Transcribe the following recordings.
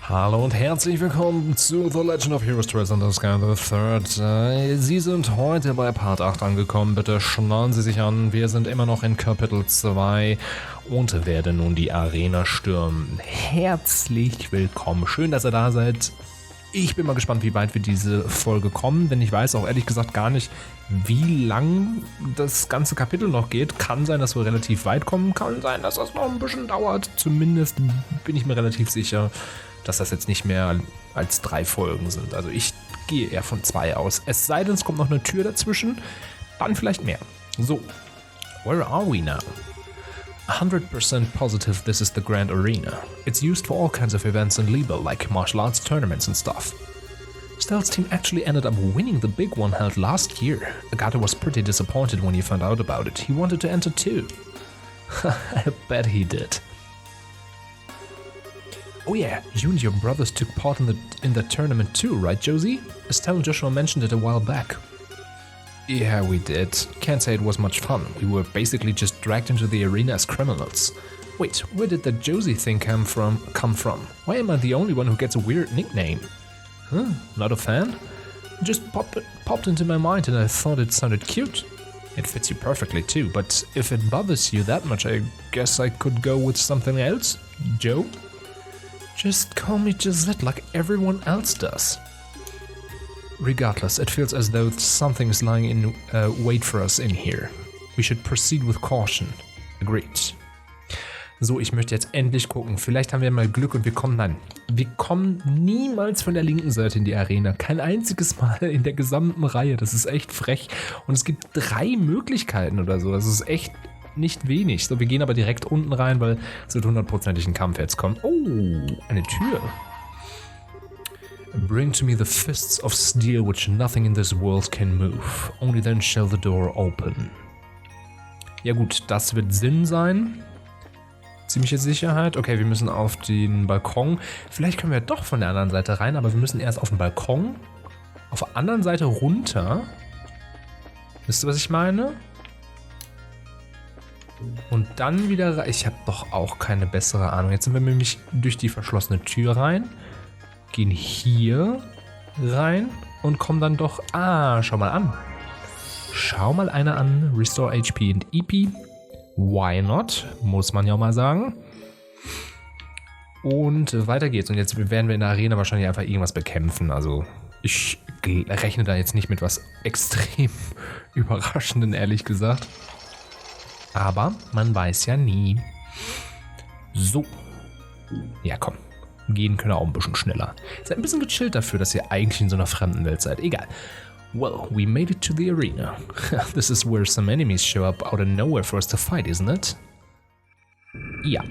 Hallo und herzlich willkommen zu The Legend of Heroes Trails and the Sky the Third. Sie sind heute bei Part 8 angekommen. Bitte schnallen Sie sich an. Wir sind immer noch in Kapitel 2 und werden nun die Arena stürmen. Herzlich willkommen. Schön, dass ihr da seid. Ich bin mal gespannt, wie weit wir diese Folge kommen, denn ich weiß auch ehrlich gesagt gar nicht, wie lang das ganze Kapitel noch geht. Kann sein, dass wir relativ weit kommen, kann sein, dass das noch ein bisschen dauert. Zumindest bin ich mir relativ sicher, dass das jetzt nicht mehr als 3 Folgen sind. Also ich gehe eher von 2 aus. Es sei denn, es kommt noch eine Tür dazwischen, dann vielleicht mehr. So, where are we now? 100% positive this is the Grand Arena. It's used for all kinds of events in Liebe, like martial arts tournaments and stuff. Stell's team actually ended up winning the big one held last year. Agatha was pretty disappointed when he found out about it. He wanted to enter too. I bet he did. Oh yeah, you and your brothers took part in the tournament too, right, Josie? Estelle and Joshua mentioned it a while back. Yeah, we did. Can't say it was much fun. We were basically just dragged into the arena as criminals. Wait, where did the Josie thing come from? Why am I the only one who gets a weird nickname? Huh? Not a fan? It just popped into my mind and I thought it sounded cute. It fits you perfectly too, but if it bothers you that much, I guess I could go with something else? Joe? Just call me Gisette like everyone else does. Regardless, it feels as though something is lying in wait for us in here. We should proceed with caution. Agreed. So, ich möchte jetzt endlich gucken. Vielleicht haben wir mal Glück und wir kommen niemals von der linken Seite in die Arena. Kein einziges Mal in der gesamten Reihe. Das ist echt frech. Und es gibt 3 Möglichkeiten oder so. Das ist echt nicht wenig. So, wir gehen aber direkt unten rein, weil es wird 100%ig ein Kampf jetzt kommen. Oh, eine Tür. Bring to me the fists of steel which nothing in this world can move. Only then shall the door open. Ja gut, das wird Sinn sein. Ziemliche Sicherheit. Okay, wir müssen auf den Balkon. Vielleicht können wir doch von der anderen Seite rein, aber wir müssen erst auf den Balkon. Auf der anderen Seite runter. Wisst ihr, was ich meine? Und dann wieder rein. Ich habe doch auch keine bessere Ahnung. Jetzt sind wir nämlich durch die verschlossene Tür rein. Gehen hier rein und kommen dann doch... Ah, schau mal an. Schau mal einer an. Restore HP und EP. Why not? Muss man ja mal sagen. Und weiter geht's. Und jetzt werden wir in der Arena wahrscheinlich einfach irgendwas bekämpfen. Also ich rechne da jetzt nicht mit was extrem Überraschenden, ehrlich gesagt. Aber man weiß ja nie. So. Ja, komm. Gehen können auch ein bisschen schneller. Seid ein bisschen gechillt dafür, dass ihr eigentlich in so einer fremden Welt seid. Egal. Well, we made it to the arena. This is where some enemies show up out of nowhere for us to fight, isn't it? Ja.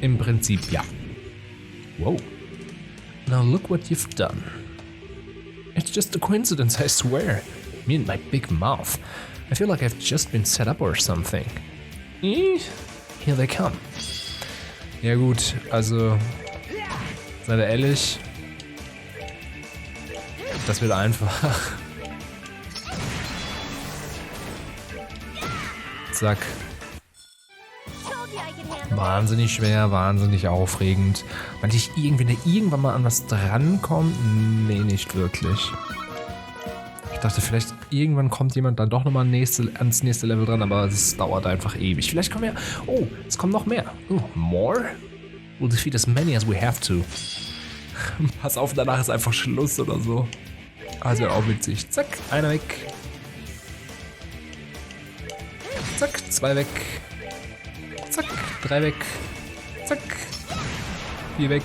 Im Prinzip ja. Wow. Now look what you've done. It's just a coincidence, I swear. Me and my big mouth. I feel like I've just been set up or something. Here they come. Ja gut, also... Seid ihr ehrlich? Das wird einfach. Zack. Wahnsinnig schwer, wahnsinnig aufregend. Meinte ich irgendwann mal an was drankommt? Nee, nicht wirklich. Ich dachte, vielleicht irgendwann kommt jemand dann doch nochmal ans nächste Level dran, aber es dauert einfach ewig. Vielleicht kommen wir... Oh, es kommt noch mehr. Oh, more? We'll defeat as many as we have to. Pass auf, danach ist einfach Schluss oder so. Also auch witzig. Zack, einer weg. Zack, 2 weg. Zack, 3 weg. Zack, 4 weg.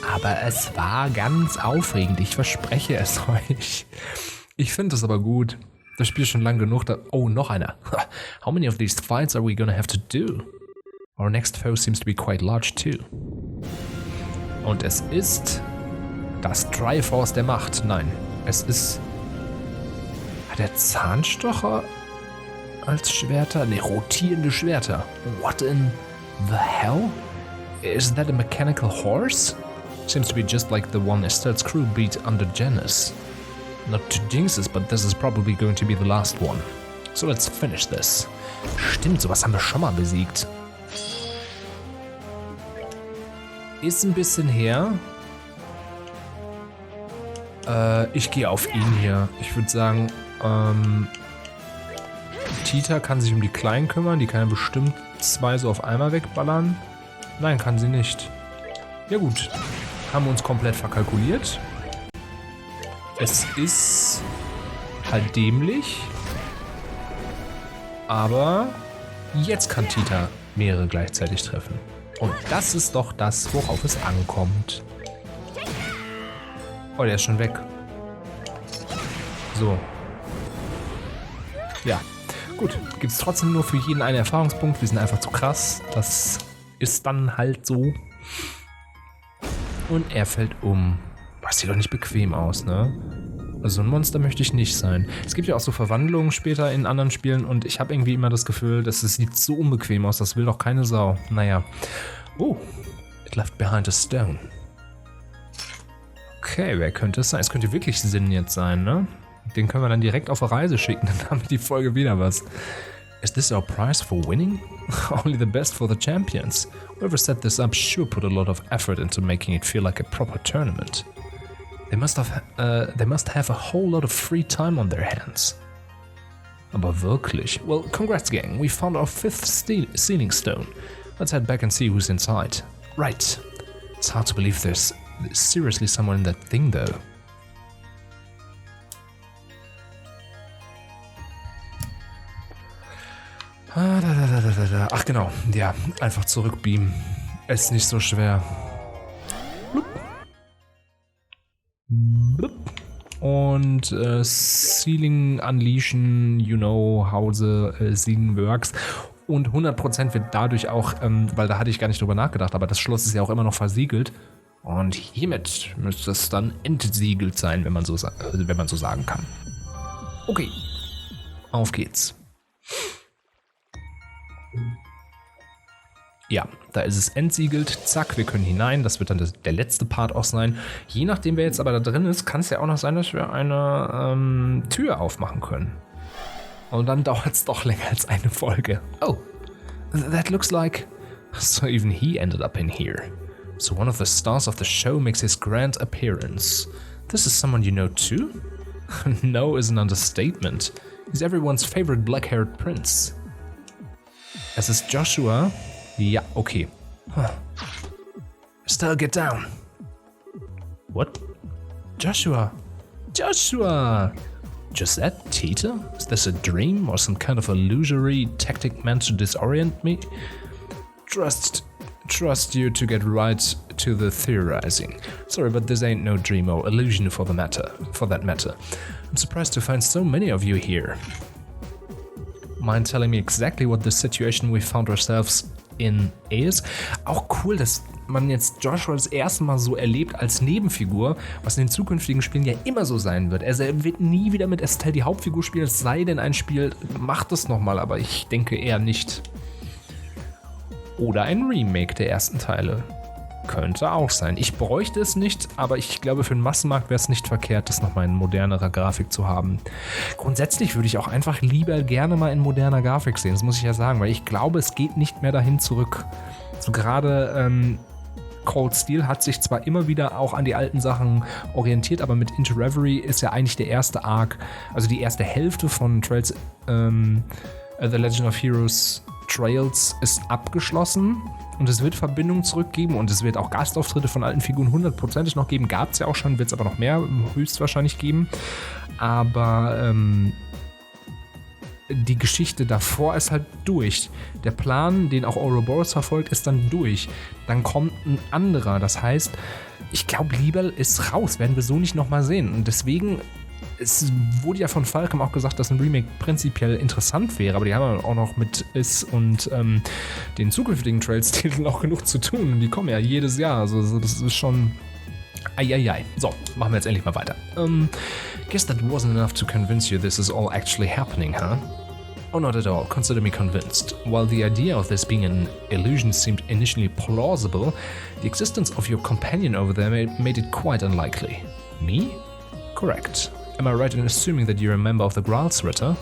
Aber es war ganz aufregend, ich verspreche es euch. Ich finde es aber gut. Das Spiel ist schon lang genug. Oh, noch einer. How many of these fights are we gonna have to do? Our next foe seems to be quite large too. Und es ist das Triforce der Macht. Nein, es ist... Hat der Zahnstocher als Schwerter? Ne, rotierende Schwerter. What in the hell? Is that a mechanical horse? Seems to be just like the one Estelle's crew beat under Janus. Not to jinx us, but this is probably going to be the last one. So let's finish this. Stimmt, sowas haben wir schon mal besiegt. Ist ein bisschen her. Ich gehe auf ihn hier. Ich würde sagen, Tita kann sich um die Kleinen kümmern. Die kann ja bestimmt 2 so auf einmal wegballern. Nein, kann sie nicht. Ja gut. Haben wir uns komplett verkalkuliert. Es ist halt dämlich. Aber jetzt kann Tita mehrere gleichzeitig treffen. Und das ist doch das, worauf es ankommt. Oh, der ist schon weg. So. Ja. Gut. Gibt es trotzdem nur für jeden einen Erfahrungspunkt. Wir sind einfach zu krass. Das ist dann halt so. Und er fällt um. Das sieht doch nicht bequem aus, ne? Also ein Monster möchte ich nicht sein. Es gibt ja auch so Verwandlungen später in anderen Spielen und ich habe irgendwie immer das Gefühl, dass es sieht so unbequem aus. Das will doch keine Sau. Naja. Oh. It left behind a stone. Okay, wer könnte es sein? Es könnte wirklich Sinn jetzt sein, ne? Den können wir dann direkt auf eine Reise schicken, dann haben wir die Folge wieder was. Is this our prize for winning? Only the best for the champions. Whoever set this up sure put a lot of effort into making it feel like a proper tournament. They must have a whole lot of free time on their hands. Aber wirklich? Well, congrats gang, we found our 5th sealing stone. Let's head back and see who's inside. Right. It's hard to believe there's seriously someone in that thing though. Ach genau, ja, einfach zurückbeamen. Ist nicht so schwer. Blub. Blub. Und Sealing Unleashen, you know, how the Sealing works. Und 100% wird dadurch auch, weil da hatte ich gar nicht drüber nachgedacht, aber das Schloss ist ja auch immer noch versiegelt. Und hiermit müsste es dann entsiegelt sein, wenn man so sagen kann. Okay, auf geht's. Ja, da ist es entsiegelt. Zack, wir können hinein. Das wird dann der letzte Part auch sein. Je nachdem, wer jetzt aber da drin ist, kann es ja auch noch sein, dass wir eine Tür aufmachen können. Und dann dauert es doch länger als eine Folge. Oh, that looks like... So even he ended up in here. So one of the stars of the show makes his grand appearance. This is someone you know too? No is an understatement. He's everyone's favorite black-haired prince. Es ist Joshua. Ja, okay. Still get down. What? Joshua. Joshua! Josette? Tita? Is this a dream or some kind of illusory tactic meant to disorient me? Trust you to get right to the theorizing. Sorry, but this ain't no dream or illusion for that matter. I'm surprised to find so many of you here. Mind telling me exactly what the situation we found ourselves in is? Auch cool, dass man jetzt Joshua das erste Mal so erlebt als Nebenfigur, was in den zukünftigen Spielen ja immer so sein wird. Also er wird nie wieder mit Estelle die Hauptfigur spielen, es sei denn ein Spiel macht es nochmal, aber ich denke eher nicht. Oder ein Remake der ersten Teile. Könnte auch sein. Ich bräuchte es nicht, aber ich glaube, für den Massenmarkt wäre es nicht verkehrt, das nochmal in modernerer Grafik zu haben. Grundsätzlich würde ich auch einfach lieber gerne mal in moderner Grafik sehen, das muss ich ja sagen, weil ich glaube, es geht nicht mehr dahin zurück. So gerade Cold Steel hat sich zwar immer wieder auch an die alten Sachen orientiert, aber mit Into Reverie ist ja eigentlich der erste Arc, also die erste Hälfte von Trails, The Legend of Heroes Trails ist abgeschlossen. Und es wird Verbindungen zurückgeben und es wird auch Gastauftritte von alten Figuren 100%ig noch geben. Gab es ja auch schon, wird es aber noch mehr höchstwahrscheinlich geben. Aber die Geschichte davor ist halt durch. Der Plan, den auch Ouroboros verfolgt, ist dann durch. Dann kommt ein anderer. Das heißt, ich glaube, Liebel ist raus. Werden wir so nicht nochmal sehen. Und deswegen... Es wurde ja von Falcom auch gesagt, dass ein Remake prinzipiell interessant wäre, aber die haben ja auch noch mit Is und den zukünftigen Trails-Titeln auch genug zu tun. Und die kommen ja jedes Jahr, also das ist schon... Eieiei. So, machen wir jetzt endlich mal weiter. Guess that wasn't enough to convince you this is all actually happening, huh? Oh, not at all. Consider me convinced. While the idea of this being an illusion seemed initially plausible, the existence of your companion over there made it quite unlikely. Me? Correct. Am I right in assuming that you're a member of the Gralsritter?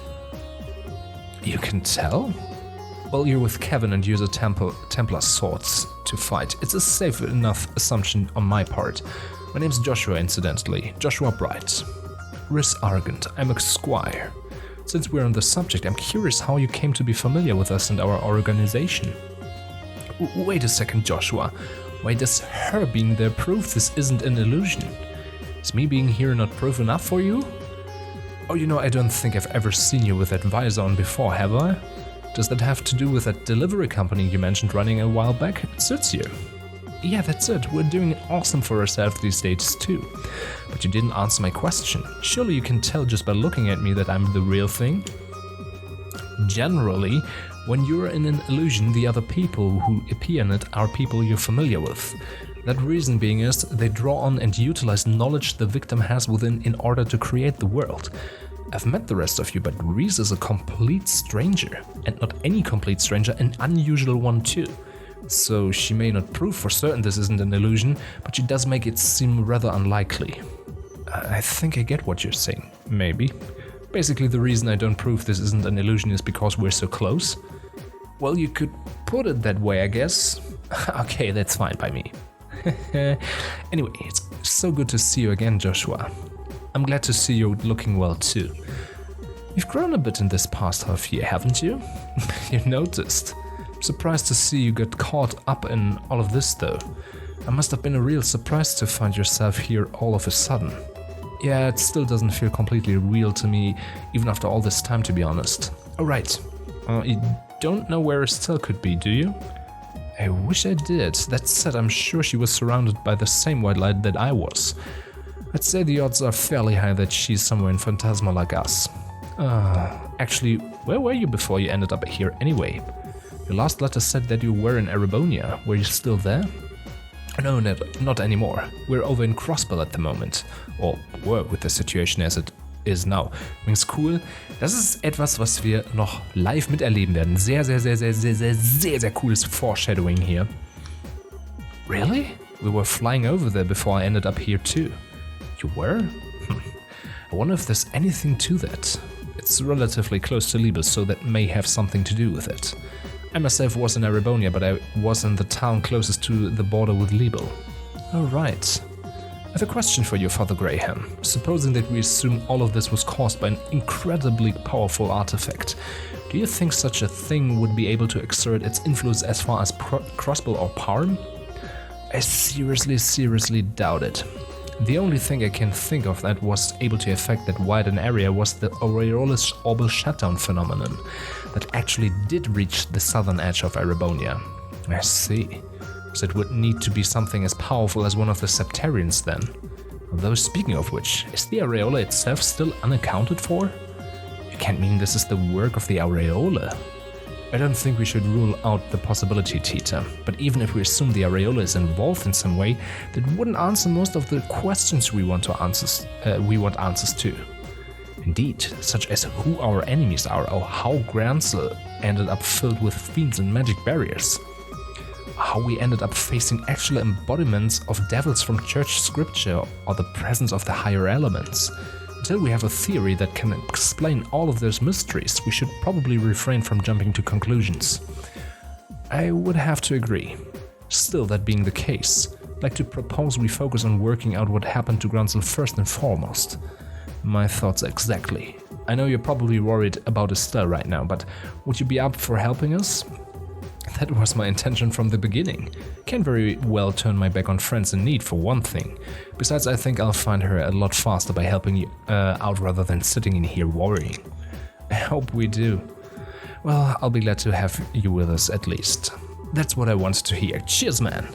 You can tell? Well, you're with Kevin and use a Templar swords to fight. It's a safe enough assumption on my part. My name's Joshua, incidentally. Joshua Bright. Rhys Argent. I'm a squire. Since we're on the subject, I'm curious how you came to be familiar with us and our organization. Wait a second, Joshua. Why does her being there prove this isn't an illusion? Is me being here not proof enough for you? Oh, you know, I don't think I've ever seen you with that visor on before, have I? Does that have to do with that delivery company you mentioned running a while back? It suits you. Yeah, that's it. We're doing awesome for ourselves these days too. But you didn't answer my question. Surely you can tell just by looking at me that I'm the real thing? Generally, when you're in an illusion, the other people who appear in it are people you're familiar with. That reason being is they draw on and utilize knowledge the victim has within in order to create the world. I've met the rest of you, but Rhys is a complete stranger. And not any complete stranger, an unusual one too. So she may not prove for certain this isn't an illusion, but she does make it seem rather unlikely. I think I get what you're saying. Maybe. Basically, the reason I don't prove this isn't an illusion is because we're so close. Well, you could put it that way, I guess. Okay, that's fine by me. Anyway, it's so good to see you again, Joshua. I'm glad to see you looking well too. You've grown a bit in this past half year, haven't you? You noticed. I'm surprised to see you got caught up in all of this though. It must have been a real surprise to find yourself here all of a sudden. Yeah, it still doesn't feel completely real to me, even after all this time, to be honest. Oh right, you don't know where Estelle could be, do you? I wish I did. That said, I'm sure she was surrounded by the same white light that I was. I'd say the odds are fairly high that she's somewhere in Phantasma like us. Actually, where were you before you ended up here anyway? Your last letter said that you were in Erebonia. Were you still there? No, not anymore. We're over in Crossbell at the moment. Or were with the situation as it is now. Übrigens cool. Das ist etwas, was wir noch live miterleben werden. Sehr cooles Foreshadowing hier. Really? We were flying over there before I ended up here too. You were? I wonder if there's anything to that. It's relatively close to Liebes, so that may have something to do with it. I myself was in Erebonia, but I was in the town closest to the border with Liebel. Oh right. I have a question for you, Father Graham. Supposing that we assume all of this was caused by an incredibly powerful artifact, do you think such a thing would be able to exert its influence as far as Crossbell or Parm? I seriously doubt it. The only thing I can think of that was able to affect that wide an area was the Aureolus orbital shutdown phenomenon that actually did reach the southern edge of Erebonia. I see. So it would need to be something as powerful as one of the Septarians then. Although speaking of which, is the Aureola itself still unaccounted for? You can't mean this is the work of the Aureola. I don't think we should rule out the possibility, Tita, but even if we assume the Aureola is involved in some way, that wouldn't answer most of the questions we want answers to. Indeed, such as who our enemies are or how Gransel ended up filled with fiends and magic barriers. How we ended up facing actual embodiments of devils from church scripture or the presence of the higher elements. Until we have a theory that can explain all of those mysteries, we should probably refrain from jumping to conclusions. I would have to agree. Still, that being the case, I'd like to propose we focus on working out what happened to Gransel first and foremost. My thoughts exactly. I know you're probably worried about Estelle right now, but would you be up for helping us? That was my intention from the beginning. Can't very well turn my back on friends in need for one thing. Besides, I think I'll find her a lot faster by helping you out rather than sitting in here worrying. I hope we do. Well, I'll be glad to have you with us at least. That's what I wanted to hear. Cheers, man!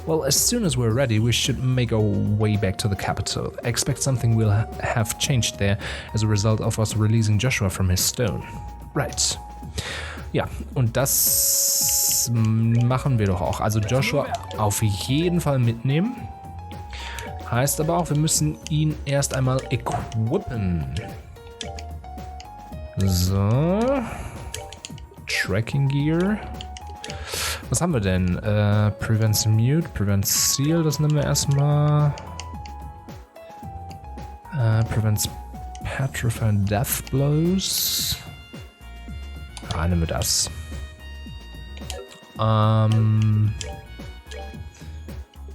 Well, as soon as we're ready, we should make our way back to the capital. I expect something will have changed there as a result of us releasing Joshua from his stone. Right. Ja, und das machen wir doch auch. Also Joshua auf jeden Fall mitnehmen. Heißt aber auch, wir müssen ihn erst einmal equippen. So. Tracking Gear. Was haben wir denn? Prevents Mute, Prevents Seal, das nehmen wir erstmal. Prevents Petrifying Death Blows. Nehmen wir das.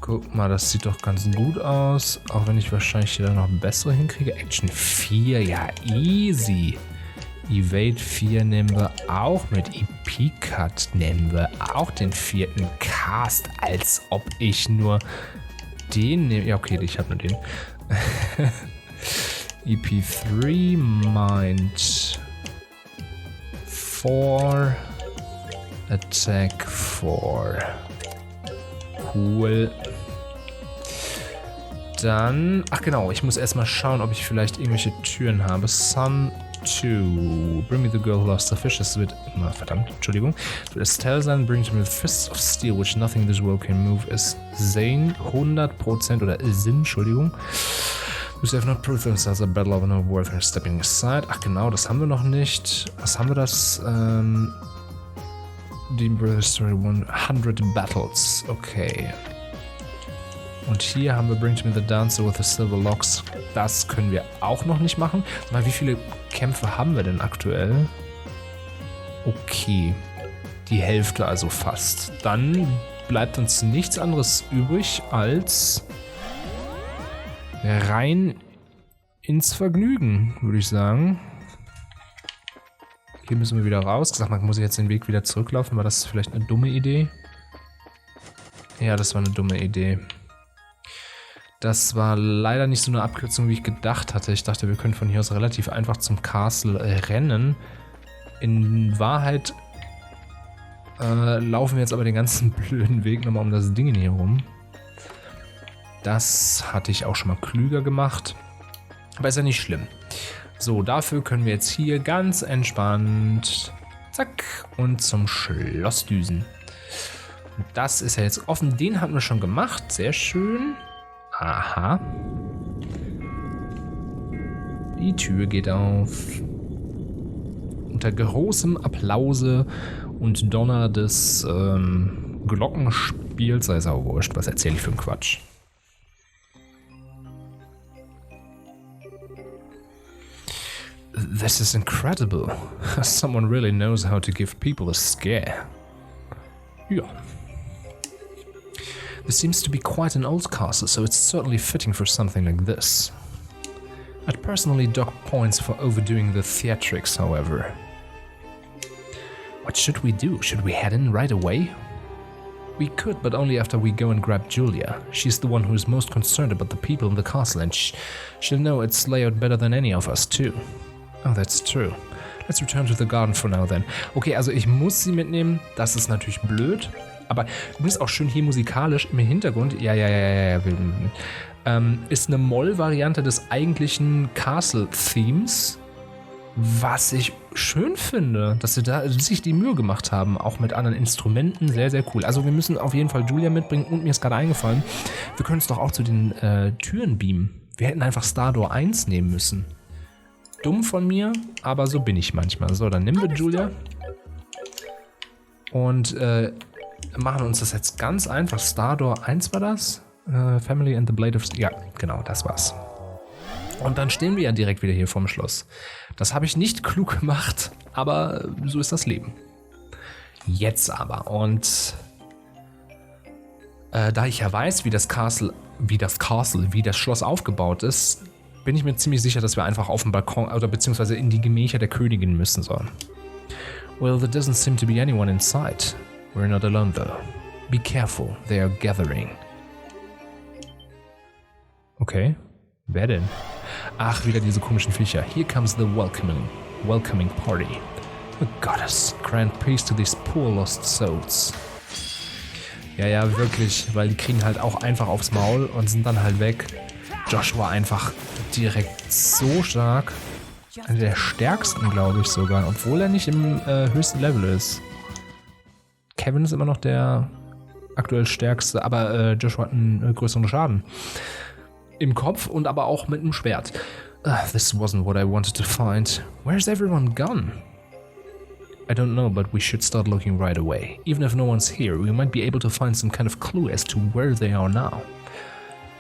Guck mal, das sieht doch ganz gut aus. Auch wenn ich wahrscheinlich hier dann noch bessere hinkriege. Action 4, ja, easy. Evade 4 nehmen wir auch mit. EP Cut nehmen wir auch den 4. Cast, als ob ich nur den nehme. Ja, okay, ich habe nur den. EP3 Mind 4 Attack 4. Cool. Dann, ach genau, ich muss erstmal schauen, ob ich vielleicht irgendwelche Türen habe. Sun 2. Bring me the girl who lost the fish. Das wird, na verdammt, Entschuldigung. Das Teil sein, brings me the fists of steel, which nothing in this world can move. Ist Zane 100% oder Sin, Entschuldigung. Who have not proved themselves a battle of no worth and stepping aside. Ach genau, das haben wir noch nicht. Was haben wir das? Die Brothers Story 100 Battles. Okay. Und hier haben wir Bring to Me the Dancer with the Silver Locks. Das können wir auch noch nicht machen. Mal, wie viele Kämpfe haben wir denn aktuell? Okay. Die Hälfte also fast. Dann bleibt uns nichts anderes übrig als rein ins Vergnügen, würde ich sagen. Hier müssen wir wieder raus. Sag mal, muss ich jetzt den Weg wieder zurücklaufen? War das vielleicht eine dumme Idee? Ja, das war eine dumme Idee. Das war leider nicht so eine Abkürzung, wie ich gedacht hatte. Ich dachte, wir können von hier aus relativ einfach zum Castle rennen. In Wahrheit laufen wir jetzt aber den ganzen blöden Weg nochmal um das Ding hier rum. Das hatte ich auch schon mal klüger gemacht. Aber ist ja nicht schlimm. So, dafür können wir jetzt hier ganz entspannt, zack, und zum Schloss düsen. Und das ist ja jetzt offen. Den hatten wir schon gemacht. Sehr schön. Aha. Die Tür geht auf. Unter großem Applause und Donner des Glockenspiels, sei es auch wurscht, was erzähle ich für einen Quatsch. This is incredible. Someone really knows how to give people a scare. Ja. This seems to be quite an old castle, so it's certainly fitting for something like this. I'd personally dock points for overdoing the theatrics, however. What should we do? Should we head in right away? We could, but only after we go and grab Julia. She's the one who is most concerned about the people in the castle, and she'll know its layout better than any of us, too. Oh, that's true. Let's return to the garden for now then. Okay, also ich muss sie mitnehmen. Das ist natürlich blöd. Aber übrigens auch schön hier musikalisch im Hintergrund. Ja. Ist eine Moll-Variante des eigentlichen Castle-Themes. Was ich schön finde, dass sie da sich die Mühe gemacht haben. Auch mit anderen Instrumenten. Sehr, sehr cool. Also wir müssen auf jeden Fall Julia mitbringen. Und mir ist gerade eingefallen, wir können es doch auch zu den Türen beamen. Wir hätten einfach Stardor 1 nehmen müssen. Dumm von mir, aber so bin ich manchmal. So, dann nehmen wir Julia und machen uns das jetzt ganz einfach. Stardor 1 war das? Family and the Blade of... Ja, genau, das war's. Und dann stehen wir ja direkt wieder hier vorm Schloss. Das habe ich nicht klug gemacht, aber so ist das Leben. Jetzt aber. Und da ich ja weiß, wie das Schloss aufgebaut ist, bin ich mir ziemlich sicher, dass wir einfach auf den Balkon oder beziehungsweise in die Gemächer der Königin müssen sollen. Well, there doesn't seem to be anyone inside. We're not alone though. Be careful, they are gathering. Okay, wer denn? Ach, wieder diese komischen Viecher. Here comes the welcoming party. A goddess, grant peace to these poor lost souls. Ja, wirklich, weil die kriegen halt auch einfach aufs Maul und sind dann halt weg. Joshua einfach direkt so stark. Einer der stärksten, glaube ich sogar. Obwohl er nicht im höchsten Level ist. Kevin ist immer noch der aktuell stärkste, aber Joshua hat einen größeren Schaden. Im Kopf und aber auch mit einem Schwert. This wasn't what I wanted to find. Where's everyone gone? I don't know, but we should start looking right away. Even if no one's here, we might be able to find some kind of clue as to where they are now.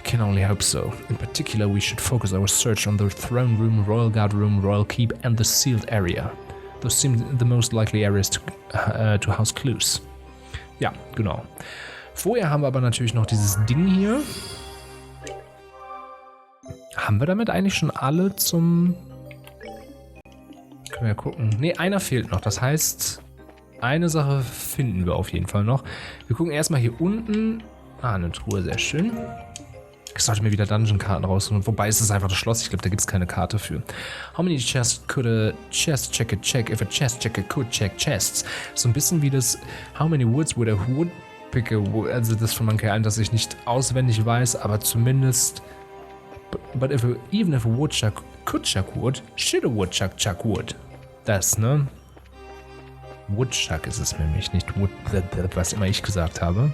Can only hope so. In particular, we should focus our search on the throne room, royal guard room, royal keep, and the sealed area. Those seem the most likely areas to house clues. Ja, genau. Vorher haben wir aber natürlich noch dieses Ding hier. Haben wir damit eigentlich schon alle zum... Können wir ja gucken. Ne, einer fehlt noch. Das heißt, eine Sache finden wir auf jeden Fall noch. Wir gucken erstmal hier unten. Ah, eine Truhe, sehr schön. Ich sollte mir wieder Dungeon-Karten rausholen. Wobei es ist einfach das Schloss. Ich glaube, da gibt es keine Karte für. How many chests could a chest checker check if a chest checker could check chests? So ein bisschen wie das How many woods would a woodpicker... Also das von Monkey Island, das ich nicht auswendig weiß, aber zumindest... But even if a woodchuck could chuck wood, should a woodchuck chuck wood? Das, ne? Woodchuck ist es nämlich, nicht Wood... Was immer ich gesagt habe.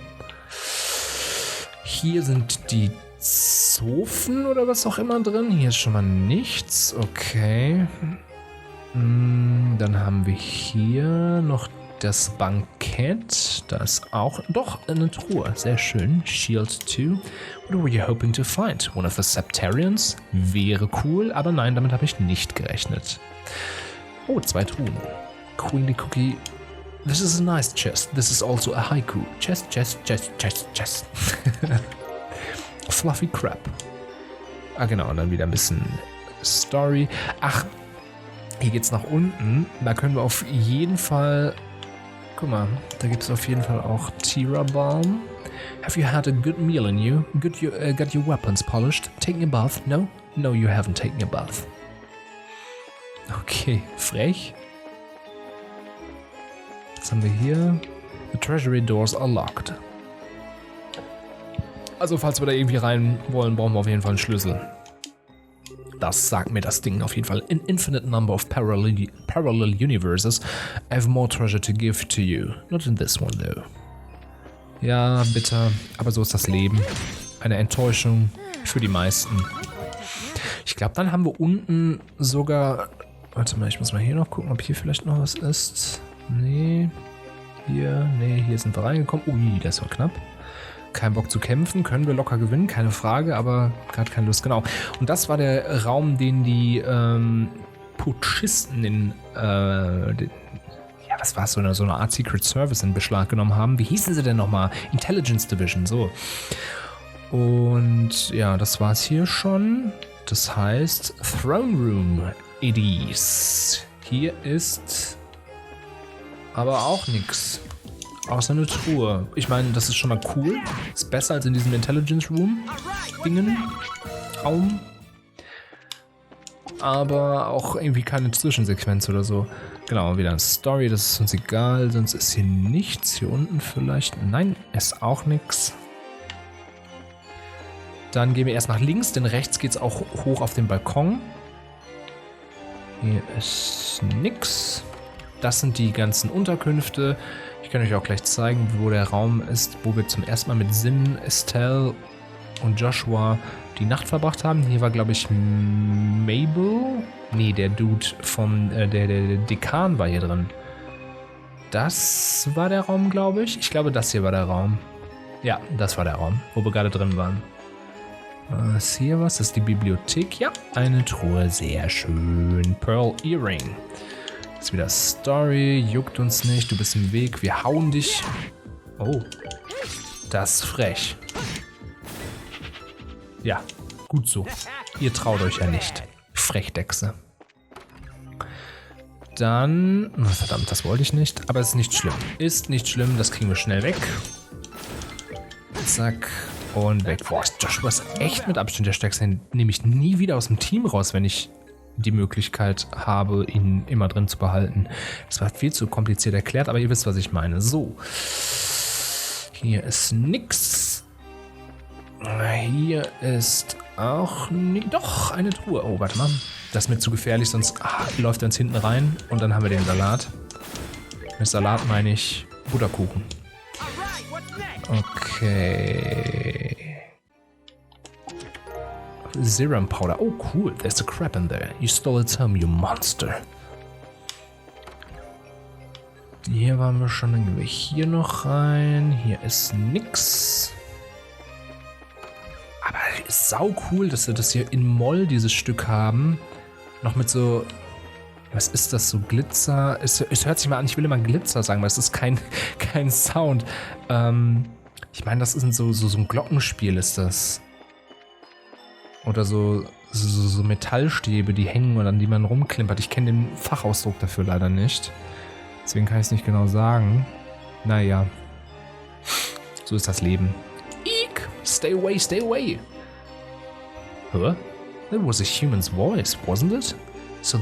Hier sind die Zofen oder was auch immer drin. Hier ist schon mal nichts. Okay. Dann haben wir hier noch das Bankett. Da ist auch... Doch, eine Truhe. Sehr schön. Shield 2. What were you hoping to find? One of the Septarians? Wäre cool, aber nein, damit habe ich nicht gerechnet. Oh, 2 Truhen. Queenie Cookie. This is a nice chest. This is also a haiku. Chest, chest, chest, chest, chest. Fluffy Crap. Ah, genau. Und dann wieder ein bisschen Story. Ach, hier geht's nach unten. Da können wir auf jeden Fall... Guck mal, da gibt es auf jeden Fall auch Tira-Balm. Have you had a good meal in you? Got your weapons polished? Taking a bath? No? No, you haven't taken a bath. Okay, frech. Was haben wir hier? The treasury doors are locked. Also falls wir da irgendwie rein wollen, brauchen wir auf jeden Fall einen Schlüssel. Das sagt mir das Ding auf jeden Fall. In infinite number of parallel universes, I have more treasure to give to you. Not in this one though. Ja, bitter. Aber so ist das Leben. Eine Enttäuschung für die meisten. Ich glaube, dann haben wir unten sogar... Warte mal, ich muss mal hier noch gucken, ob hier vielleicht noch was ist. Nee. Hier sind wir reingekommen. Ui, das war knapp. Kein Bock zu kämpfen, können wir locker gewinnen, keine Frage, aber gerade keine Lust, genau. Und das war der Raum, den die Putschisten was war es, so eine Art Secret Service in Beschlag genommen haben. Wie hießen sie denn nochmal? Intelligence Division, so. Und ja, das war's hier schon. Das heißt Throne Room it is. Hier ist aber auch nichts. Außer eine Truhe. Ich meine, das ist schon mal cool. Ist besser als in diesem Intelligence Room Raum. Aber auch irgendwie keine Zwischensequenz oder so. Genau, wieder eine Story, das ist uns egal. Sonst ist hier nichts. Hier unten vielleicht. Nein, ist auch nichts. Dann gehen wir erst nach links, denn rechts geht es auch hoch auf den Balkon. Hier ist nix. Das sind die ganzen Unterkünfte. Ich kann euch auch gleich zeigen, wo der Raum ist, wo wir zum ersten Mal mit Sin, Estelle und Joshua die Nacht verbracht haben. Hier war, glaube ich, Mabel. Nee, der Dude vom, der Dekan war hier drin. Das war der Raum, glaube ich. Ich glaube, das hier war der Raum. Ja, das war der Raum, wo wir gerade drin waren. Ist hier was? Das ist die Bibliothek. Ja, eine Truhe. Sehr schön. Pearl Earring. Ist wieder Story. Juckt uns nicht. Du bist im Weg. Wir hauen dich. Oh. Das ist frech. Ja, gut so. Ihr traut euch ja nicht. Frechdechse. Dann... Oh, verdammt, das wollte ich nicht. Aber es ist nicht schlimm. Ist nicht schlimm. Das kriegen wir schnell weg. Zack. Und weg. Boah, Joshua ist echt mit Abstand der Stärkste. Den nehme ich nie wieder aus dem Team raus, wenn ich die Möglichkeit habe, ihn immer drin zu behalten. Das war viel zu kompliziert erklärt, aber ihr wisst, was ich meine. So. Hier ist nix. Hier ist auch nicht. Doch, eine Truhe. Oh, warte mal. Das ist mir zu gefährlich, sonst läuft er uns hinten rein und dann haben wir den Salat. Mit Salat meine ich Butterkuchen. Okay. Serum Powder. Oh, cool. There's a crab in there. You stole its home, you monster. Hier waren wir schon. Dann gehen wir hier noch rein. Hier ist nix. Aber ist sau cool, dass wir das hier in Moll, dieses Stück haben. Noch mit so Was ist das, so Glitzer? Es hört sich mal an, ich will immer Glitzer sagen, weil es ist kein Sound. Ich meine, das ist so ein Glockenspiel ist das. Oder so Metallstäbe, die hängen und an die man rumklimpert. Ich kenne den Fachausdruck dafür leider nicht. Deswegen kann ich es nicht genau sagen. Naja. So ist das Leben. Eek! Stay away, stay away! Huh? That was a human's voice, wasn't it? So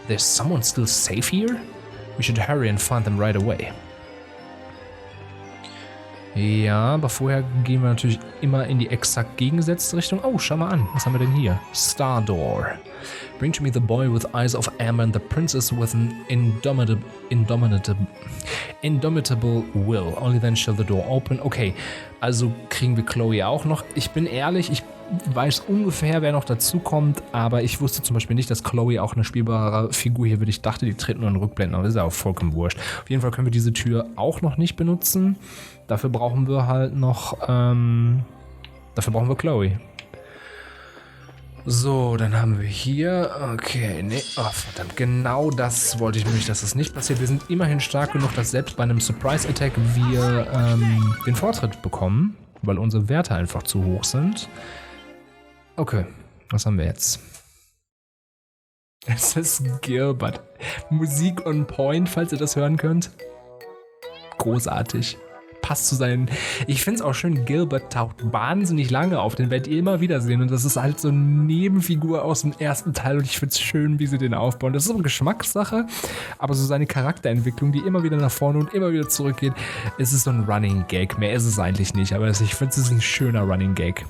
there's someone still safe here? We should hurry and find them right away. Ja, aber vorher gehen wir natürlich immer in die exakt gegengesetzte Richtung. Oh, schau mal an. Was haben wir denn hier? Star Door. Bring to me the boy with eyes of amber and the princess with an indomitable will. Only then shall the door open. Okay, also kriegen wir Chloe auch noch. Ich bin ehrlich, ich weiß ungefähr, wer noch dazukommt, aber ich wusste zum Beispiel nicht, dass Chloe auch eine spielbare Figur hier wird. Ich dachte, die tritt nur in Rückblenden, aber das ist ja auch vollkommen wurscht. Auf jeden Fall können wir diese Tür auch noch nicht benutzen. Dafür brauchen wir halt noch, dafür brauchen wir Chloe. So, dann haben wir hier, okay, nee, oh verdammt, genau das wollte ich nämlich, dass das nicht passiert. Wir sind immerhin stark genug, dass selbst bei einem Surprise-Attack wir den Vortritt bekommen, weil unsere Werte einfach zu hoch sind. Okay, was haben wir jetzt? Es ist Gilbert. Musik on point, falls ihr das hören könnt. Großartig. Passt zu seinen... Ich finde es auch schön, Gilbert taucht wahnsinnig lange auf, den werdet ihr immer wieder sehen. Und das ist halt so eine Nebenfigur aus dem ersten Teil und ich finde es schön, wie sie den aufbauen. Das ist so eine Geschmackssache, aber so seine Charakterentwicklung, die immer wieder nach vorne und immer wieder zurückgeht, es ist so ein Running Gag. Mehr ist es eigentlich nicht, aber ich finde, es ist ein schöner Running Gag.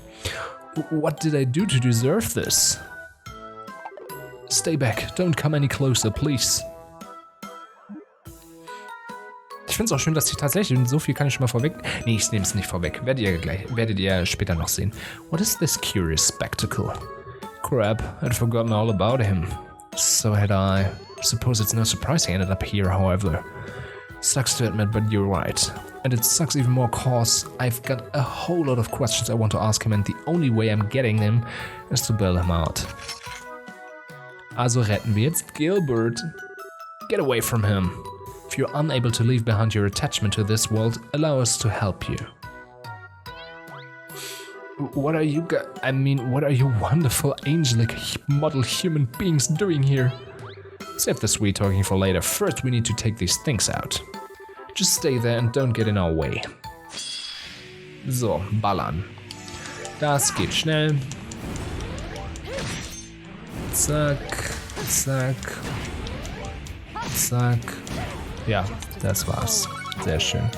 What did I do to deserve this? Stay back, don't come any closer, please. Ich finde es auch schön, dass sie tatsächlich, und so viel kann ich schon mal vorweg... Nee, ich nehme es nicht vorweg. Werdet ihr später noch sehen. What is this curious spectacle? Crap, I'd forgotten all about him. So had I. Suppose it's no surprise he ended up here, however. Sucks to admit, but you're right. And it sucks even more cause I've got a whole lot of questions I want to ask him and the only way I'm getting them is to bail him out. Also retten wir jetzt Gilbert. Get away from him. If you're unable to leave behind your attachment to this world, allow us to help you. What are you wonderful angelic model human beings doing here? Save the sweet talking for later. First we need to take these things out. Just stay there and don't get in our way. So, ballern. Das geht schnell. Zack, zack, zack. Ja, das war's. Sehr schön.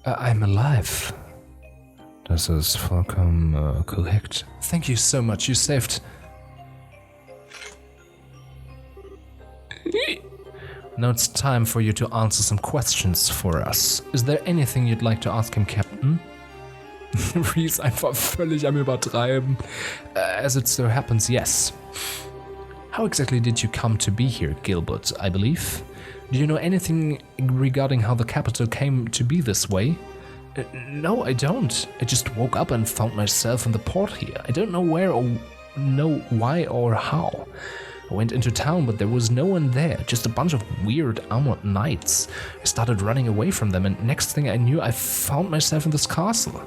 I'm alive. Das ist vollkommen korrekt. Thank you so much. You saved... Now it's time for you to answer some questions for us. Is there anything you'd like to ask him, Captain? Reese einfach völlig am Übertreiben. As it so happens, yes. How exactly did you come to be here, Gilbert, I believe? Do you know anything regarding how the capital came to be this way? No, I don't. I just woke up and found myself in the port here. I don't know where or know why or how. I went into town, but there was no one there, just a bunch of weird armored knights. I started running away from them, and next thing I knew, I found myself in this castle.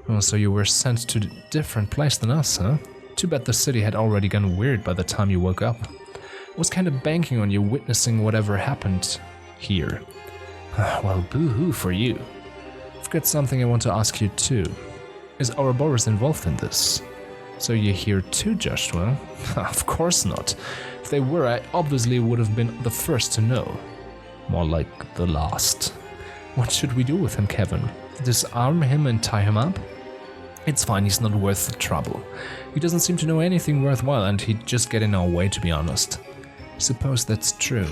Oh, so you were sent to a different place than us, huh? Too bad the city had already gone weird by the time you woke up. I was kind of banking on you witnessing whatever happened here. Well, boo-hoo for you. I've got something I want to ask you too. Is Ouroboros involved in this? So you're here too, Joshua? Of course not. If they were, I obviously would have been the first to know. More like the last. What should we do with him, Kevin? Disarm him and tie him up? It's fine, he's not worth the trouble. He doesn't seem to know anything worthwhile and he'd just get in our way, to be honest. Suppose that's true.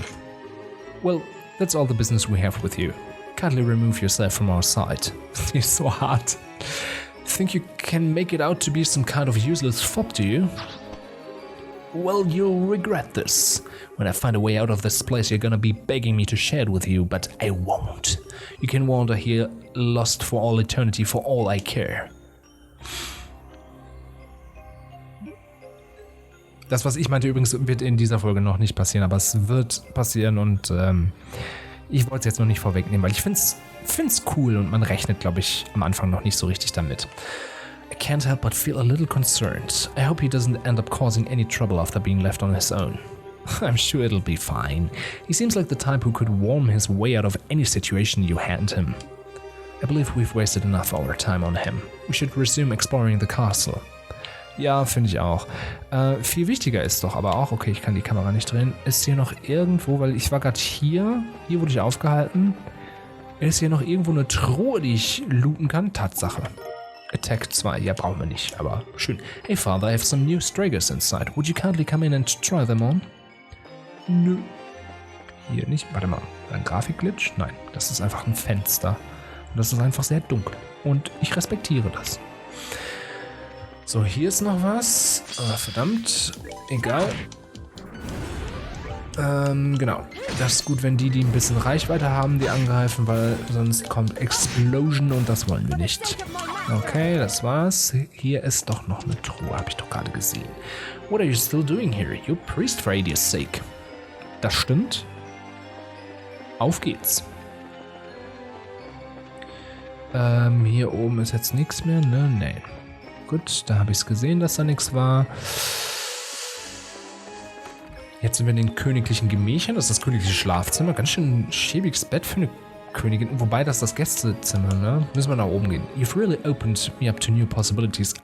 Well, that's all the business we have with you. Kindly remove yourself from our sight. You're so hot. Think you can make it out to be some kind of useless fop, do you? Well, you'll regret this. When I find a way out of this place, you're gonna be begging me to share it with you, but I won't. You can wander here, lost for all eternity, for all I care. Das, was ich meinte übrigens, wird in dieser Folge noch nicht passieren, aber es wird passieren und ich wollte es jetzt noch nicht vorwegnehmen, weil ich find's cool und man rechnet, glaube ich, am Anfang noch nicht so richtig damit. I can't help but feel a little concerned. I hope he doesn't end up causing any trouble after being left on his own. I'm sure it'll be fine. He seems like the type who could worm his way out of any situation you hand him. I believe we've wasted enough of our time on him. We should resume exploring the castle. Ja, finde ich auch. Viel wichtiger ist doch aber auch, okay, ich kann die Kamera nicht drehen, ist hier noch irgendwo, weil ich war gerade hier wurde ich aufgehalten, ist hier noch irgendwo eine Truhe, die ich looten kann? Tatsache. Attack 2, ja, brauchen wir nicht, aber schön. Hey Father, I have some new stragers inside. Would you kindly come in and try them on? Nö. Hier nicht, warte mal, ein Grafikglitch? Nein, das ist einfach ein Fenster. Und das ist einfach sehr dunkel. Und ich respektiere das. So, hier ist noch was. Verdammt, egal. Genau. Das ist gut, wenn die ein bisschen Reichweite haben, die angreifen, weil sonst kommt Explosion und das wollen wir nicht. Okay, das war's. Hier ist doch noch eine Truhe, habe ich doch gerade gesehen. What are you still doing here? You priest for atheist's sake. Das stimmt. Auf geht's. Hier oben ist jetzt nichts mehr, ne? Nee. Gut, da habe ich es gesehen, dass da nichts war. Jetzt sind wir in den königlichen Gemächern. Das ist das königliche Schlafzimmer. Ganz schön schäbiges Bett für eine Königin. Wobei, das ist das Gästezimmer, ne? Müssen wir nach oben gehen. You've really opened me up to new possibilities.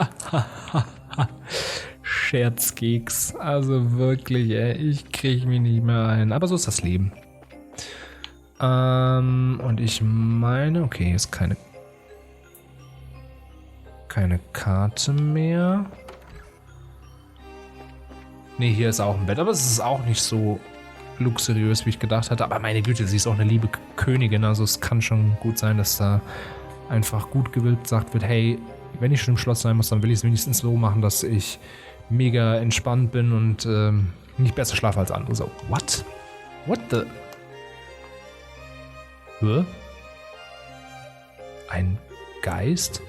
Scherzkeks. Also wirklich, ey. Ich kriege mich nicht mehr ein. Aber so ist das Leben. Und ich meine... Okay, hier ist keine Karte mehr. Ne, hier ist auch ein Bett, aber es ist auch nicht so luxuriös, wie ich gedacht hatte. Aber meine Güte, sie ist auch eine liebe Königin, also es kann schon gut sein, dass da einfach gut gewillt gesagt wird, hey, wenn ich schon im Schloss sein muss, dann will ich es wenigstens so machen, dass ich mega entspannt bin und nicht besser schlafe als andere. So, what? What the... Hä? Ein Geist?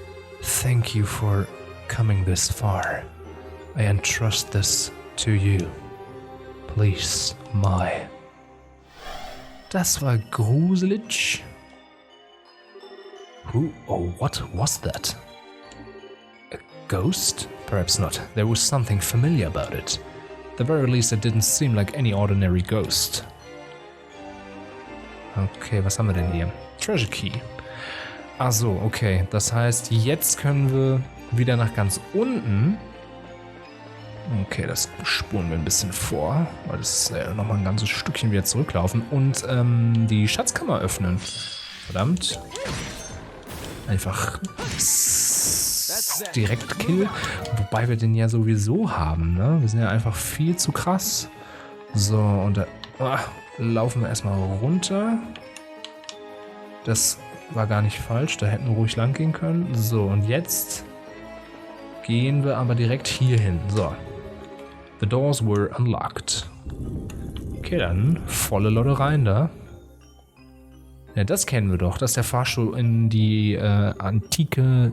Thank you for coming this far. I entrust this to you. Please, my. Das war gruselig. What was that? A ghost? Perhaps not. There was something familiar about it. At the very least, it didn't seem like any ordinary ghost. Okay, was haben wir denn hier? Treasure Key. Ach so, okay. Das heißt, jetzt können wir wieder nach ganz unten. Okay, das spuren wir ein bisschen vor, weil das nochmal ein ganzes Stückchen wieder zurücklaufen und die Schatzkammer öffnen. Verdammt. Einfach direkt Kill. Wobei wir den ja sowieso haben, ne? Wir sind ja einfach viel zu krass. So, und da laufen wir erstmal runter. Das war gar nicht falsch, da hätten wir ruhig lang gehen können. So, und jetzt gehen wir aber direkt hier hin. So. The doors were unlocked. Okay, dann volle Lotte rein da. Ja, das kennen wir doch. Das ist der Fahrstuhl in die antike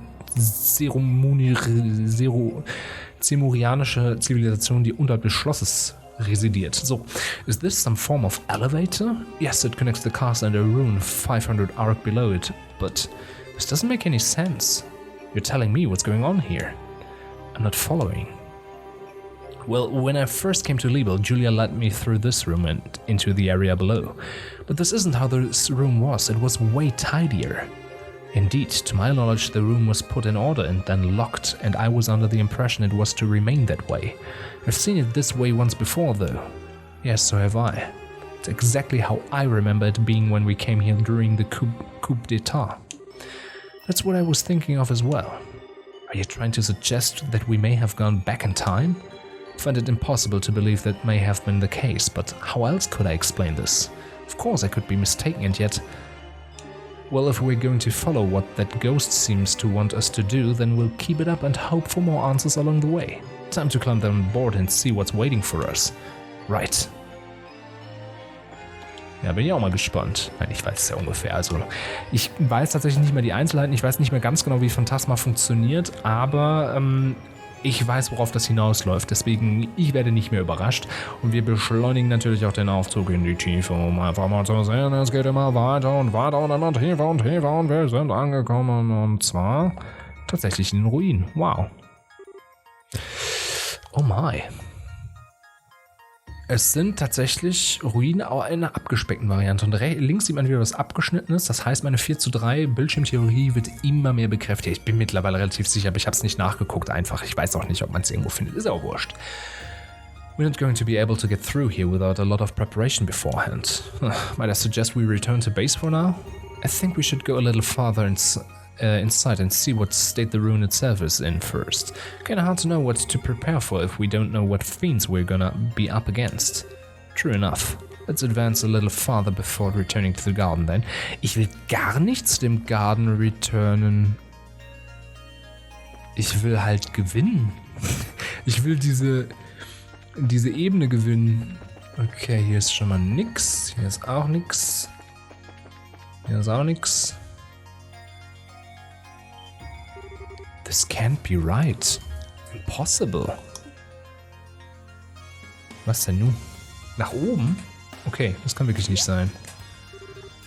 zemurianische Zivilisation, die unterhalb des Schlosses residiert. So, is this some form of elevator? Yes, it connects the castle and a ruin 500 arc below it, but this doesn't make any sense. You're telling me what's going on here. I'm not following. Well, when I first came to Liebel, Julia led me through this room and into the area below. But this isn't how this room was. It was way tidier. Indeed, to my knowledge, the room was put in order and then locked, and I was under the impression it was to remain that way. I've seen it this way once before, though. Yes, so have I. It's exactly how I remember it being when we came here during the coup d'etat. That's what I was thinking of as well. Are you trying to suggest that we may have gone back in time? I find it impossible to believe that may have been the case, but how else could I explain this? Of course I could be mistaken, and yet... Well, if we're going to follow what that ghost seems to want us to do, then we'll keep it up and hope for more answers along the way. Time to climb on board and see what's waiting for us. Right. Ja, bin ich auch mal gespannt. Nein, ich weiß es ja ungefähr. Also, ich weiß tatsächlich nicht mehr die Einzelheiten. Ich weiß nicht mehr ganz genau, wie Phantasma funktioniert, aber Ich weiß, worauf das hinausläuft, deswegen ich werde nicht mehr überrascht und wir beschleunigen natürlich auch den Aufzug in die Tiefe, um einfach mal zu sehen, es geht immer weiter und immer tiefer und wir sind angekommen und zwar tatsächlich in den Ruinen. Wow. Oh my. Es sind tatsächlich Ruinen, aber in einer abgespeckten Variante. Und links sieht man wieder was Abgeschnittenes. Das heißt, meine 4:3 Bildschirmtheorie wird immer mehr bekräftigt. Ich bin mittlerweile relativ sicher, aber ich habe es nicht nachgeguckt einfach. Ich weiß auch nicht, ob man es irgendwo findet. Ist auch wurscht. We're not going to be able to get through here without a lot of preparation beforehand. Might I suggest we return to base for now? I think we should go a little farther inside and see what state the ruin itself is in first. Kinda hard to know what to prepare for if we don't know what fiends we're gonna be up against. True enough. Let's advance a little farther before returning to the garden then. Ich will gar nicht zu dem Garden returnen. Ich will halt gewinnen. Ich will diese Ebene gewinnen. Okay, hier ist schon mal nix. Hier ist auch nix. Hier ist auch nix. This can't be right. Impossible. Was denn nun? Nach oben? Okay, das kann wirklich nicht sein.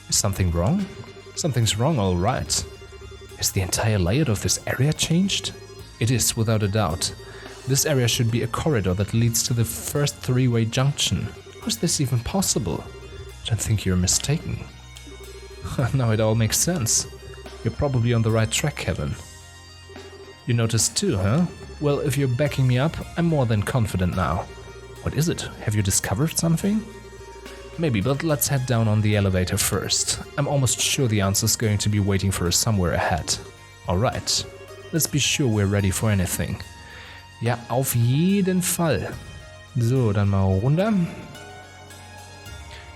Is something wrong? Something's wrong, all right. Is the entire layout of this area changed? It is, without a doubt. This area should be a corridor that leads to the first three-way junction. How is this even possible? I don't think you're mistaken. Now it all makes sense. You're probably on the right track, Kevin. You noticed too, huh? Well, if you're backing me up, I'm more than confident now. What is it? Have you discovered something? Maybe, but let's head down on the elevator first. I'm almost sure the answer's going to be waiting for us somewhere ahead. Alright. Let's be sure we're ready for anything. Ja, auf jeden Fall. So, dann mal runter.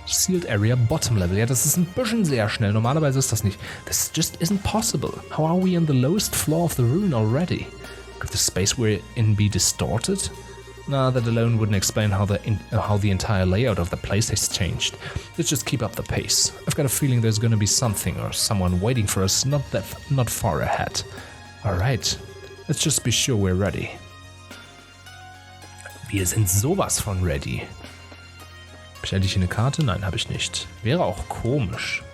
Sealed Area Bottom Level. Ja, das ist ein bisschen sehr schnell. Normalerweise ist das nicht. This just isn't possible. How are we on the lowest floor of the ruin already? Could the space we're in be distorted? Nah, that alone wouldn't explain how the entire layout of the place has changed. Let's just keep up the pace. I've got a feeling there's gonna be something or someone waiting for us not far ahead. Alright. Let's just be sure we're ready. Wir sind sowas von ready. Hab ich eigentlich eine Karte? Nein, habe ich nicht. Wäre auch komisch.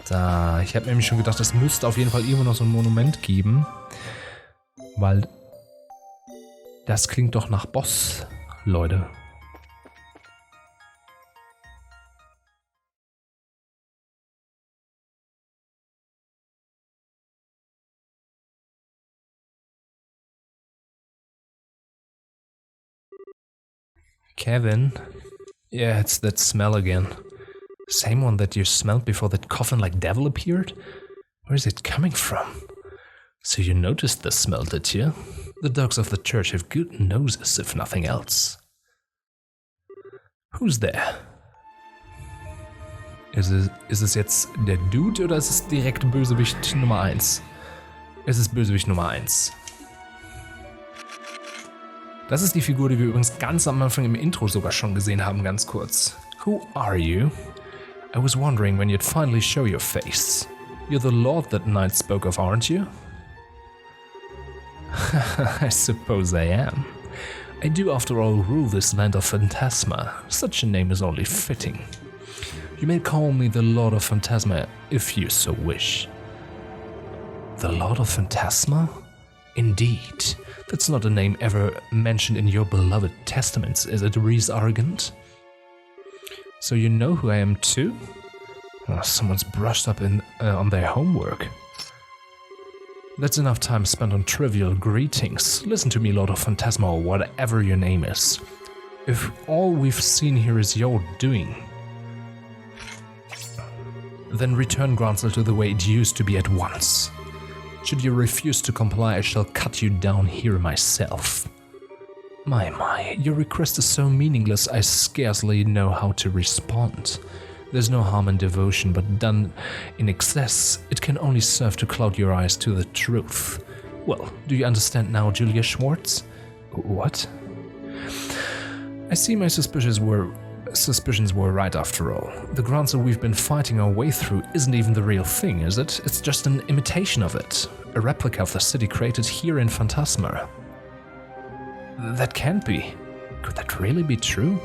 Da, ich habe nämlich schon gedacht, es müsste auf jeden Fall irgendwo noch so ein Monument geben. Weil das klingt doch nach Boss, Leute. Kevin? Yeah, it's that smell again. Same one that you smelled before that coffin-like devil appeared? Where is it coming from? So you noticed the smell, did you? The dogs of the church have good noses, if nothing else. Who's there? Ist es jetzt der Dude oder ist es direkt Bösewicht Nummer 1? Es ist Bösewicht Nummer 1. Das ist die Figur, die wir übrigens ganz am Anfang im Intro sogar schon gesehen haben, ganz kurz. Who are you? I was wondering when you'd finally show your face. You're the Lord that Knight spoke of, aren't you? I suppose I am. I do after all rule this land of Phantasma. Such a name is only fitting. You may call me the Lord of Phantasma if you so wish. The Lord of Phantasma? Indeed. That's not a name ever mentioned in your beloved testaments, is it, Reese Argent? So you know who I am too? Oh, someone's brushed up on their homework. That's enough time spent on trivial greetings. Listen to me, Lord of Phantasma, or whatever your name is. If all we've seen here is your doing, then return Gransel to the way it used to be at once. Should you refuse to comply, I shall cut you down here myself. My, your request is so meaningless I scarcely know how to respond. There's no harm in devotion, but done in excess, it can only serve to cloud your eyes to the truth. Well, do you understand now, Julia Schwartz? What? I see my suspicions were suspicions were right after all. The ground that we've been fighting our way through isn't even the real thing, is it? It's just an imitation of it. A replica of the city created here in Phantasma. That can't be. Could that really be true?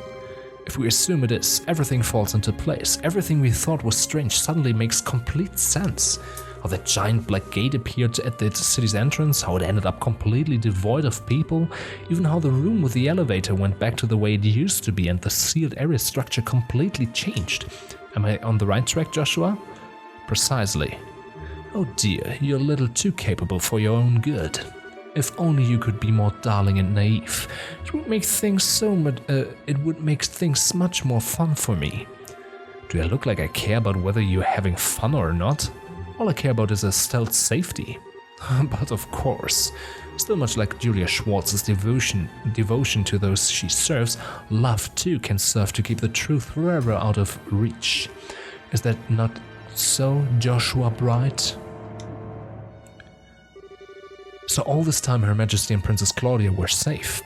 If we assume it is, everything falls into place. Everything we thought was strange suddenly makes complete sense. How that giant black gate appeared at the city's entrance, how it ended up completely devoid of people, even how the room with the elevator went back to the way it used to be and the sealed area structure completely changed. Am I on the right track, Joshua? Precisely. Oh dear, you're a little too capable for your own good. If only you could be more darling and naive. It would make things much more fun for me. Do I look like I care about whether you're having fun or not? All I care about is Estelle's safety. But of course, still much like Julia Schwartz's devotion to those she serves, love too can serve to keep the truth forever out of reach. Is that not so, Joshua Bright? So all this time Her Majesty and Princess Claudia were safe.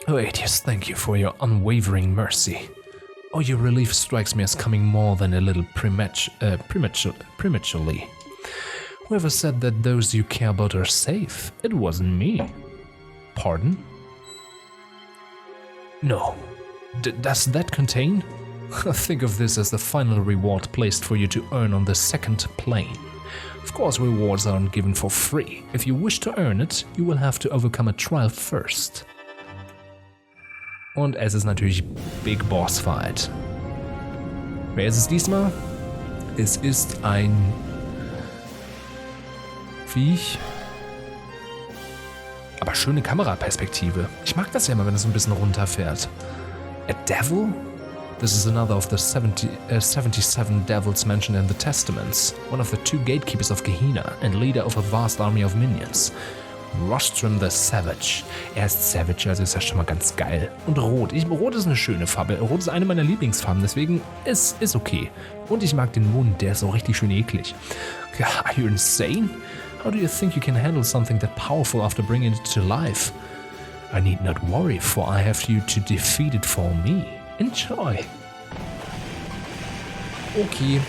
Oh yes, thank you for your unwavering mercy. Oh, your relief strikes me as coming more than a little prematurely. Whoever said that those you care about are safe? It wasn't me. Pardon? No. Does that contain? Think of this as the final reward placed for you to earn on the second plane. Of course, rewards aren't given for free. If you wish to earn it, you will have to overcome a trial first. Und es ist natürlich Big Boss Fight. Wer ist es diesmal? Es ist ein Viech. Aber schöne Kameraperspektive. Ich mag das ja immer, wenn es ein bisschen runterfährt. A devil? This is another of the 77 devils mentioned in the Testaments, one of the 2 gatekeepers of Gehenna and leader of a vast army of minions. Rostrum the Savage. Er ist Savage, also ist ja schon mal ganz geil. Und Rot. Rot ist eine schöne Farbe. Rot ist eine meiner Lieblingsfarben, deswegen ist okay. Und ich mag den Mund, der ist auch richtig schön eklig. Are you insane? How do you think you can handle something that powerful after bringing it to life? I need not worry, for I have you to defeat it for me. Enjoy. Okay.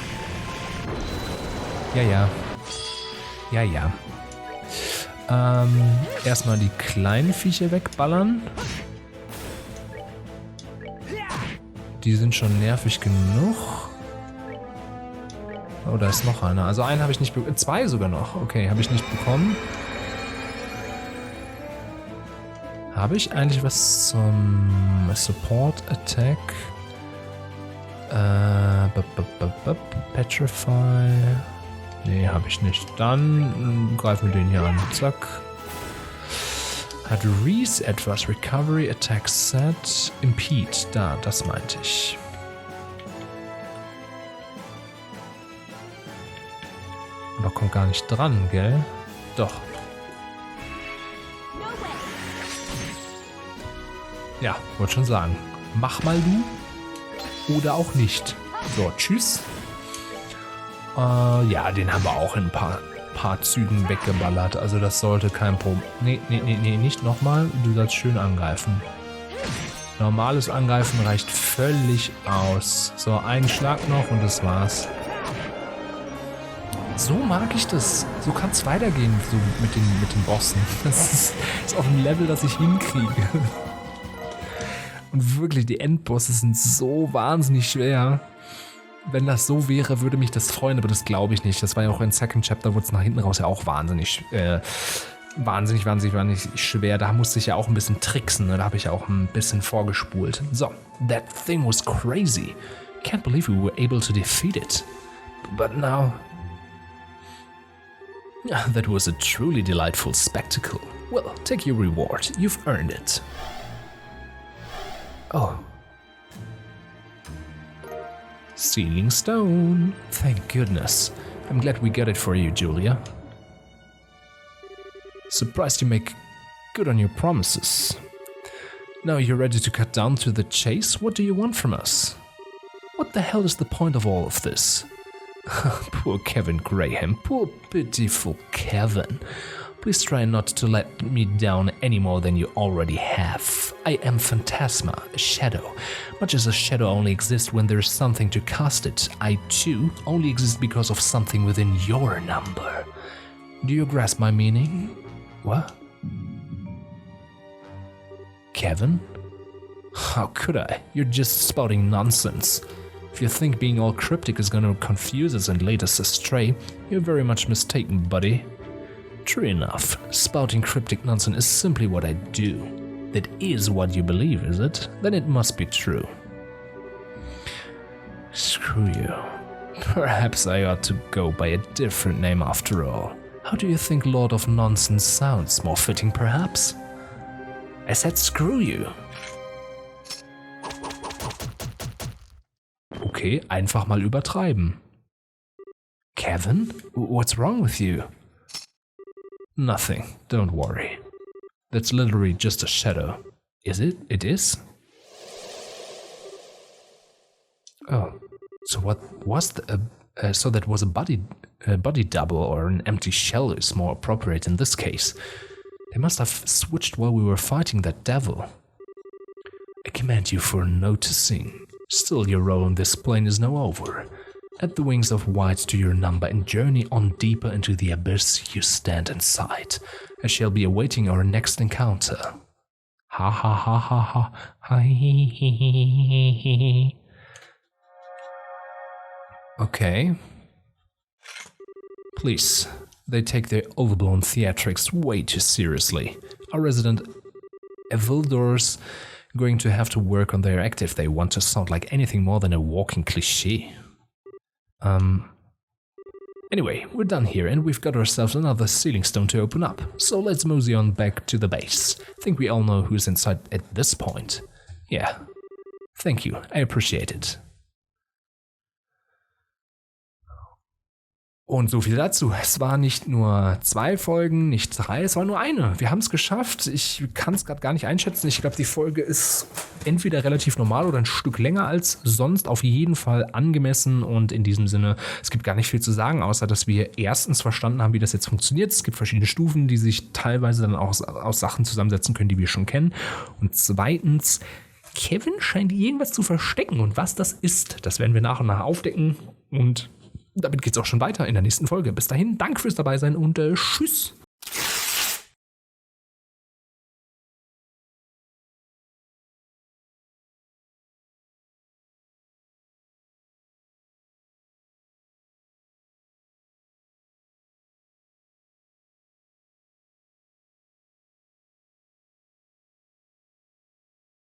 Ja. Erstmal die kleinen Viecher wegballern. Die sind schon nervig genug. Oh, da ist noch einer. Also einen habe ich nicht bekommen. 2 sogar noch. Okay, habe ich nicht bekommen. Habe ich eigentlich was zum Support Attack? Petrify. Nee, habe ich nicht. Dann greifen wir den hier an. Zack. Hat Reese etwas. Recovery Attack Set. Impede. Da, das meinte ich. Aber kommt gar nicht dran, gell? Doch. Ja, wollte schon sagen. Mach mal du. Oder auch nicht. So, tschüss. Ja, den haben wir auch in ein paar Zügen weggeballert. Also das sollte kein Problem. Nee, nicht nochmal. Du sollst schön angreifen. Normales Angreifen reicht völlig aus. So, einen Schlag noch und das war's. So mag ich das. So kann es weitergehen so mit den Bossen. Das ist auf ein Level, das ich hinkriege. Und wirklich, die Endbosse sind so wahnsinnig schwer. Wenn das so wäre, würde mich das freuen, aber das glaube ich nicht. Das war ja auch in Second Chapter, wurde es nach hinten raus ja auch wahnsinnig schwer. Da musste ich ja auch ein bisschen tricksen. Da habe ich ja auch ein bisschen vorgespult. So, that thing was crazy. Can't believe we were able to defeat it. But now... That was a truly delightful spectacle. Well, take your reward. You've earned it. Oh. Sealing stone. Thank goodness. I'm glad we got it for you, Julia. Surprised you make good on your promises. Now you're ready to cut down to the chase? What do you want from us? What the hell is the point of all of this? Poor Kevin Graham. Poor pitiful Kevin. Please try not to let me down any more than you already have. I am Phantasma, a shadow. Much as a shadow only exists when there is something to cast it, I too only exist because of something within your number. Do you grasp my meaning? What? Kevin? How could I? You're just spouting nonsense. If you think being all cryptic is gonna confuse us and lead us astray, you're very much mistaken, buddy. True enough, spouting cryptic nonsense is simply what I do. That is what you believe, is it? Then it must be true. Screw you. Perhaps I ought to go by a different name after all. How do you think Lord of Nonsense sounds? More fitting, perhaps? I said screw you. Okay, einfach mal übertreiben. Kevin? What's wrong with you? Nothing, don't worry. That's literally just a shadow. Is it? It is? Oh, so what was so that was a body double, or an empty shell is more appropriate in this case. They must have switched while we were fighting that devil. I commend you for noticing. Still, your role on this plane is now over. Add the wings of white to your number and journey on deeper into the abyss you stand inside. I shall be awaiting our next encounter. Ha ha ha ha ha ha he he he he. Okay. Please, they take their overblown theatrics way too seriously. Our resident Evildor's going to have to work on their act if they want to sound like anything more than a walking cliché. Anyway, we're done here and we've got ourselves another ceiling stone to open up, so let's mosey on back to the base. Think we all know who's inside at this point. Yeah. Thank you, I appreciate it. Und so viel dazu. Es waren nicht nur 2 Folgen, nicht 3, es war nur eine. Wir haben es geschafft. Ich kann es gerade gar nicht einschätzen. Ich glaube, die Folge ist entweder relativ normal oder ein Stück länger als sonst. Auf jeden Fall angemessen und in diesem Sinne, es gibt gar nicht viel zu sagen, außer dass wir erstens verstanden haben, wie das jetzt funktioniert. Es gibt verschiedene Stufen, die sich teilweise dann auch aus Sachen zusammensetzen können, die wir schon kennen. Und zweitens, Kevin scheint irgendwas zu verstecken. Und was das ist, das werden wir nach und nach aufdecken. Und damit geht's auch schon weiter in der nächsten Folge. Bis dahin, danke fürs Dabeisein und tschüss.